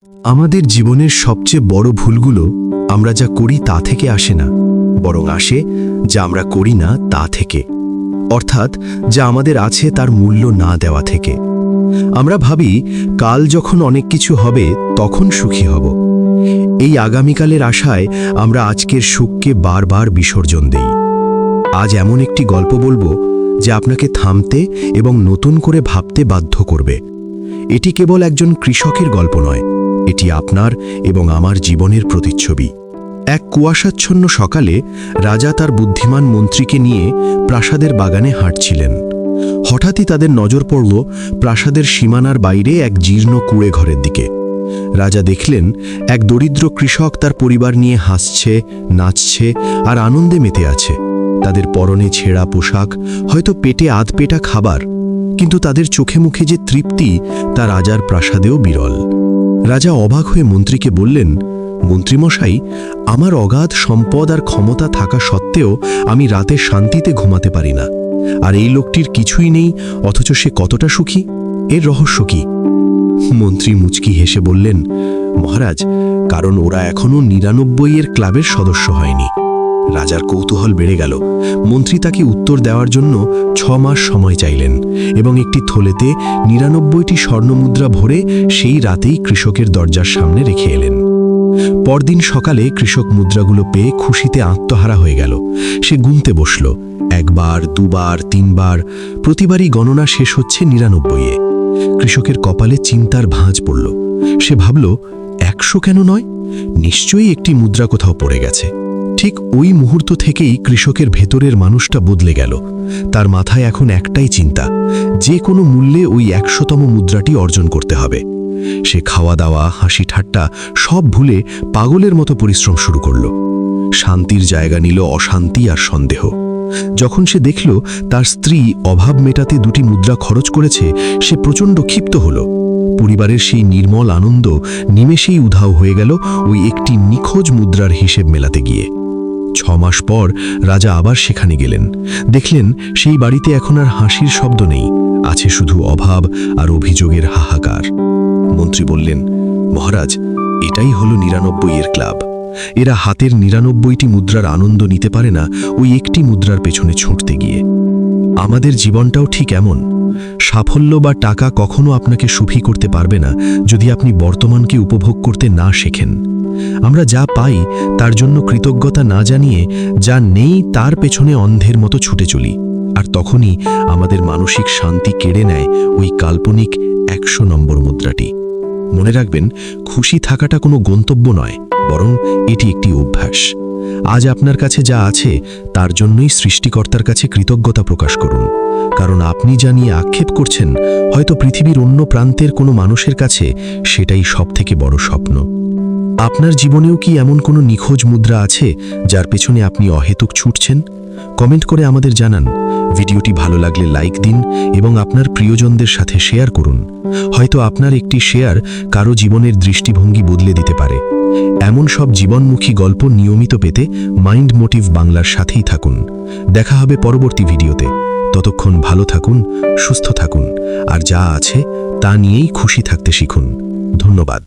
আমাদের জীবনের সবচেয়ে বড় ভুলগুলো আমরা যা করি তা থেকে আসে না, বরং আসে যা আমরা করি না তা থেকে, অর্থাৎ যা আমাদের আছে তার মূল্য না দেওয়া থেকে। আমরা ভাবি কাল যখন অনেক কিছু হবে তখন সুখী হব। এই আগামীকালের আশায় আমরা আজকের সুখকে বারবার বিসর্জন দেই। আজ এমন একটি গল্প বলবো যা আপনাকে থামতে এবং নতুন করে ভাবতে বাধ্য করবে। এটি কেবল একজন কৃষকের গল্প নয়, এটি আপনার এবং আমার জীবনের প্রতিচ্ছবি। এক কুয়াশাচ্ছন্ন সকালে রাজা তার বুদ্ধিমান মন্ত্রীকে নিয়ে প্রাসাদের বাগানে হাঁটছিলেন। হঠাৎই তাদের নজর পড়ল প্রাসাদের সীমানার বাইরে এক জীর্ণ কুঁড়ে ঘরের দিকে। রাজা দেখলেন এক দরিদ্র কৃষক তার পরিবার নিয়ে হাসছে, নাচছে আর আনন্দে মেতে আছে। তাদের পরনে ছেঁড়া পোশাক, হয়তো পেটে আধপেটা খাবার, কিন্তু তাদের চোখে মুখে যে তৃপ্তি তা রাজার প্রাসাদেও বিরল। রাজা অবাক হয়ে মন্ত্রীকে বললেন, মন্ত্রীমশাই, আমার অগাধ সম্পদ আর ক্ষমতা থাকা সত্ত্বেও আমি রাতে শান্তিতে ঘুমাতে পারি না, আর এই লোকটির কিছুই নেই অথচ সে কতটা সুখী। এর রহস্য কি? মন্ত্রী মুচকি হেসে বললেন, মহারাজ, কারণ ওরা এখনো ৯৯ ক্লাবের সদস্য হয়নি। রাজার কৌতূহল বেড়ে গেল। মন্ত্রী তাকে উত্তর দেওয়ার জন্য ৬ মাস সময় চাইলেন এবং একটি থলেতে ৯৯টি স্বর্ণমুদ্রা ভরে সেই রাতেই কৃষকের দরজার সামনে রেখে এলেন। পরদিন সকালে কৃষক মুদ্রাগুলো পেয়ে খুশিতে আত্মহারা হয়ে গেল। সে গুনতে বসল, একবার, দুবার, ৩ বার, প্রতিবারই গণনা শেষ হচ্ছে ৯৯-এ। কৃষকের কপালে চিন্তার ভাঁজ পড়ল। সে ভাবল, ১০০ কেন নয়? নিশ্চয়ই একটি মুদ্রা কোথাও পড়ে গেছে। ঠিক ওই মুহূর্ত থেকেই কৃষকের ভেতরের মানুষটা বদলে গেল। তার মাথায় এখন একটাই চিন্তা, যে কোনো মূল্যে ওই ১০০তম মুদ্রাটি অর্জন করতে হবে। সে খাওয়া দাওয়া, হাসি ঠাট্টা সব ভুলে পাগলের মতো পরিশ্রম শুরু করল। শান্তির জায়গা নিল অশান্তি আর সন্দেহ। যখন সে দেখল তার স্ত্রী অভাব মেটাতে ২টি মুদ্রা খরচ করেছে, সে প্রচণ্ড ক্ষিপ্ত হল। পরিবারের সেই নির্মল আনন্দ নিমেষেই উধাও হয়ে গেল ওই একটি নিখোঁজ মুদ্রার হিসেব মেলাতে গিয়ে। ৬ মাস পর রাজা আবার সেখানে গেলেন। দেখলেন সেই বাড়িতে এখন আর হাসির শব্দ নেই, আছে শুধু অভাব আর অভিযোগের হাহাকার। মন্ত্রী বললেন, মহারাজ, এটাই হলো ৯৯-এর ক্লাব। এরা হাতের ৯৯টি মুদ্রার আনন্দ নিতে পারে না ওই একটি মুদ্রার পেছনে ছুটতে গিয়ে। আমাদের জীবনটাও ঠিক এমন। সাফল্য বা টাকা কখনো আপনাকে সুখী করতে পারবে না যদি আপনি বর্তমানকে উপভোগ করতে না শেখেন। আমরা যা পাই তার জন্য কৃতজ্ঞতা না জানিয়ে যা নেই তার পেছনে অন্ধের মতো ছুটে চলি, আর তখনই আমাদের মানসিক শান্তি কেড়ে নেয় ওই কাল্পনিক ১০০ নম্বর মুদ্রাটি। মনে রাখবেন, খুশি থাকাটা কোনো গন্তব্য নয়, বরং এটি একটি অভ্যাস। আজ আপনার কাছে যা আছে তার জন্যই সৃষ্টিকর্তার কাছে কৃতজ্ঞতা প্রকাশ করুন, কারণ আপনি যা নিয়ে আক্ষেপ করছেন হয়তো পৃথিবীর অন্য প্রান্তের কোনো মানুষের কাছে সেটাই সবথেকে বড় স্বপ্ন। আপনার জীবনেও কি এমন কোনো নিখোঁজ মুদ্রা আছে যার পেছনে আপনি অহেতুক ছুটছেন? কমেন্ট করে আমাদের জানান। ভিডিওটি ভালো লাগলে লাইক দিন এবং আপনার প্রিয়জনদের সাথে শেয়ার করুন। হয়তো আপনার একটি শেয়ার কারো জীবনের দৃষ্টিভঙ্গি বদলে দিতে পারে। এমন সব জীবনমুখী গল্প নিয়মিত পেতে মাইন্ড মোটিভ বাংলার সাথেই থাকুন। দেখা হবে পরবর্তী ভিডিওতে। ততক্ষণ ভালো থাকুন, সুস্থ থাকুন, আর যা আছে তা নিয়েই খুশি থাকতে শিখুন। ধন্যবাদ।